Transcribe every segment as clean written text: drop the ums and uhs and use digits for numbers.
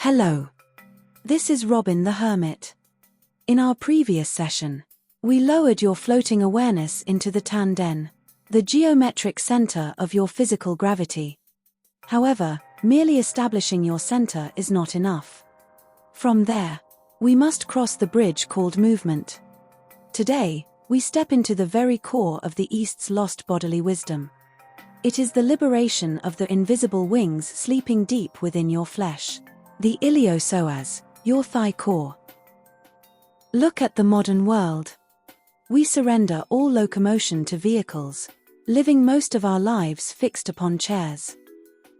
Hello. This is Robin the Hermit. In our previous session, we lowered your floating awareness into the Tanden, the geometric center of your physical gravity. However, merely establishing your center is not enough. From there, we must cross the bridge called movement. Today, we step into the very core of the East's lost bodily wisdom. It is the liberation of the invisible wings sleeping deep within your flesh. The Iliopsoas, your thigh core. Look at the modern world. We surrender all locomotion to vehicles, living most of our lives fixed upon chairs.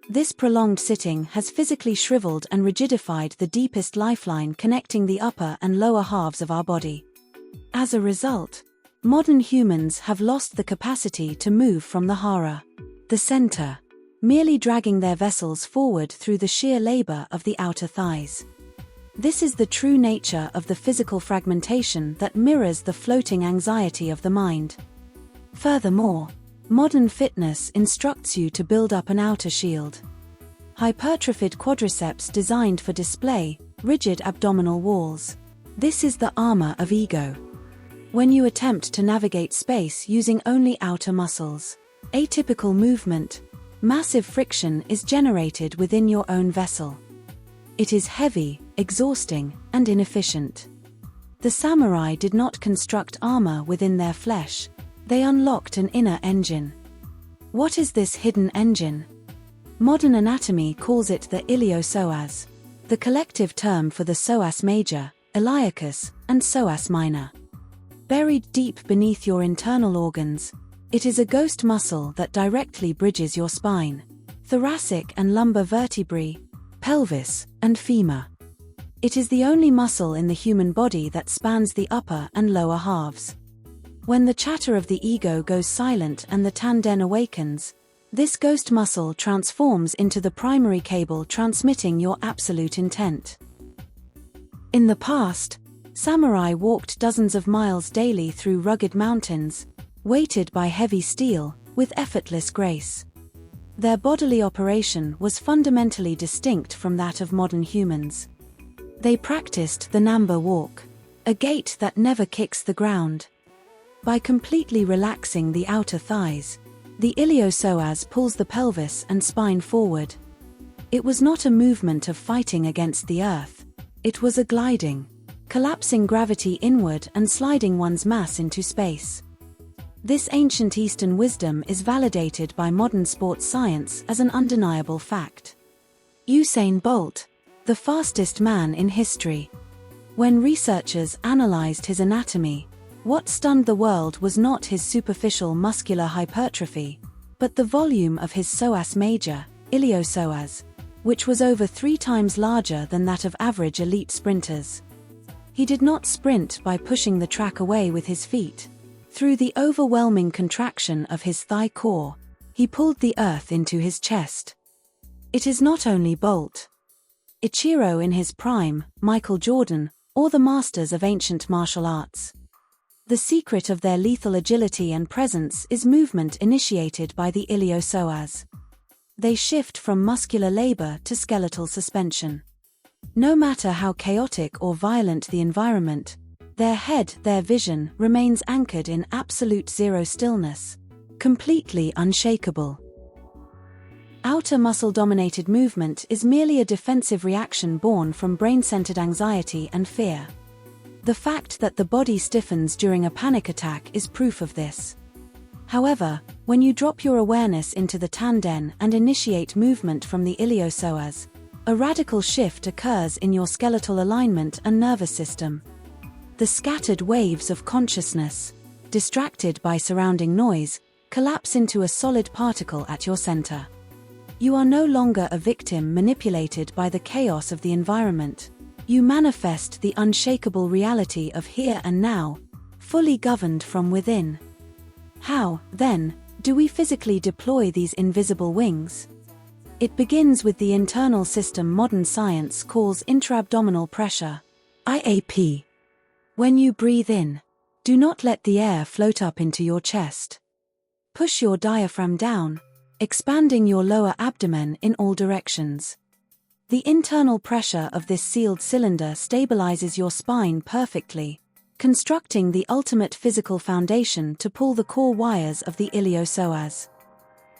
This prolonged sitting has physically shriveled and rigidified the deepest lifeline connecting the upper and lower halves of our body. As a result, modern humans have lost the capacity to move from the hara, the center, merely dragging their vessels forward through the sheer labor of the outer thighs. This is the true nature of the physical fragmentation that mirrors the floating anxiety of the mind. Furthermore, modern fitness instructs you to build up an outer shield. Hypertrophied quadriceps designed for display, rigid abdominal walls. This is the armor of ego. When you attempt to navigate space using only outer muscles, atypical movement, massive friction is generated within your own vessel. It is heavy, exhausting, and inefficient. The samurai did not construct armor within their flesh, they unlocked an inner engine. What is this hidden engine? Modern anatomy calls it the Iliopsoas, the collective term for the psoas major, iliacus, and psoas minor. Buried deep beneath your internal organs, it is a ghost muscle that directly bridges your spine, thoracic and lumbar vertebrae, pelvis, and femur. It is the only muscle in the human body that spans the upper and lower halves. When the chatter of the ego goes silent and the tanden awakens, this ghost muscle transforms into the primary cable transmitting your absolute intent. In the past, samurai walked dozens of miles daily through rugged mountains, weighted by heavy steel, with effortless grace. Their bodily operation was fundamentally distinct from that of modern humans. They practiced the Namba walk, a gait that never kicks the ground. By completely relaxing the outer thighs, the Iliopsoas pulls the pelvis and spine forward. It was not a movement of fighting against the earth, it was a gliding, collapsing gravity inward and sliding one's mass into space. This ancient Eastern wisdom is validated by modern sports science as an undeniable fact. Usain Bolt, the fastest man in history. When researchers analyzed his anatomy, what stunned the world was not his superficial muscular hypertrophy, but the volume of his psoas major, Iliopsoas, which was over 3 times larger than that of average elite sprinters. He did not sprint by pushing the track away with his feet. Through the overwhelming contraction of his thigh core, he pulled the earth into his chest. It is not only Bolt. Ichiro in his prime, Michael Jordan, or the masters of ancient martial arts. The secret of their lethal agility and presence is movement initiated by the Iliopsoas. They shift from muscular labor to skeletal suspension. No matter how chaotic or violent the environment, their head, their vision, remains anchored in absolute zero stillness, completely unshakable. Outer muscle-dominated movement is merely a defensive reaction born from brain-centered anxiety and fear. The fact that the body stiffens during a panic attack is proof of this. However, when you drop your awareness into the tanden and initiate movement from the Iliopsoas, a radical shift occurs in your skeletal alignment and nervous system. The scattered waves of consciousness, distracted by surrounding noise, collapse into a solid particle at your center. You are no longer a victim manipulated by the chaos of the environment. You manifest the unshakable reality of here and now, fully governed from within. How, then, do we physically deploy these invisible wings? It begins with the internal system modern science calls intra-abdominal pressure, IAP. When you breathe in, do not let the air float up into your chest. Push your diaphragm down, expanding your lower abdomen in all directions. The internal pressure of this sealed cylinder stabilizes your spine perfectly, constructing the ultimate physical foundation to pull the core wires of the iliopsoas.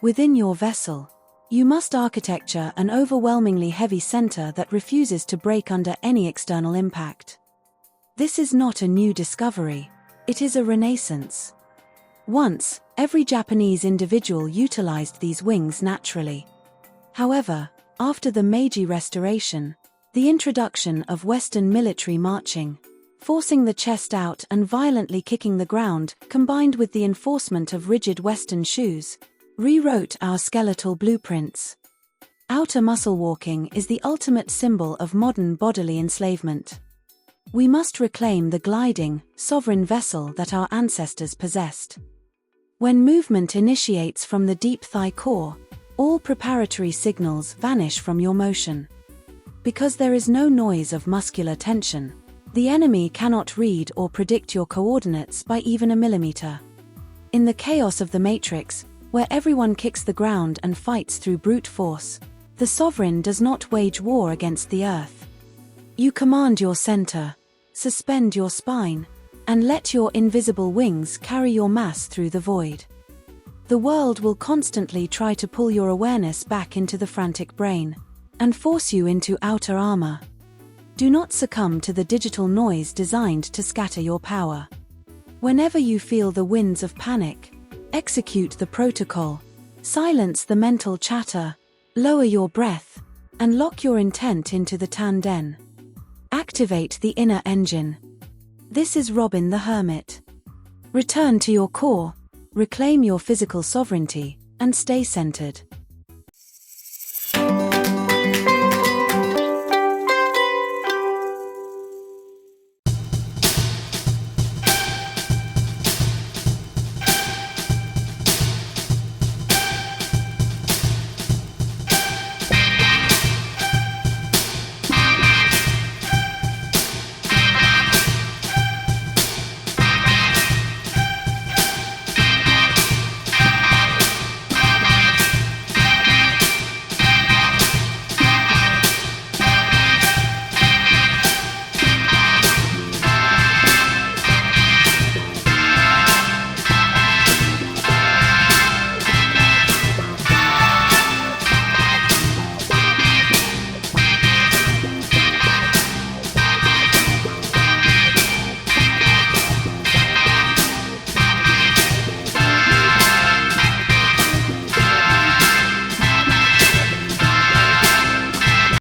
Within your vessel, you must architecture an overwhelmingly heavy center that refuses to break under any external impact. This is not a new discovery, it is a renaissance. Once, every Japanese individual utilized these wings naturally. However, after the Meiji Restoration, the introduction of Western military marching, forcing the chest out and violently kicking the ground, combined with the enforcement of rigid Western shoes, rewrote our skeletal blueprints. Outer muscle walking is the ultimate symbol of modern bodily enslavement. We must reclaim the gliding, sovereign vessel that our ancestors possessed. When movement initiates from the deep thigh core, all preparatory signals vanish from your motion. Because there is no noise of muscular tension, the enemy cannot read or predict your coordinates by even a millimeter. In the chaos of the matrix, where everyone kicks the ground and fights through brute force, the sovereign does not wage war against the earth. You command your center, suspend your spine, and let your invisible wings carry your mass through the void. The world will constantly try to pull your awareness back into the frantic brain, and force you into outer armor. Do not succumb to the digital noise designed to scatter your power. Whenever you feel the winds of panic, execute the protocol, silence the mental chatter, lower your breath, and lock your intent into the tanden. Activate the inner engine. This is Robin the Hermit. Return to your core, reclaim your physical sovereignty, and stay centered.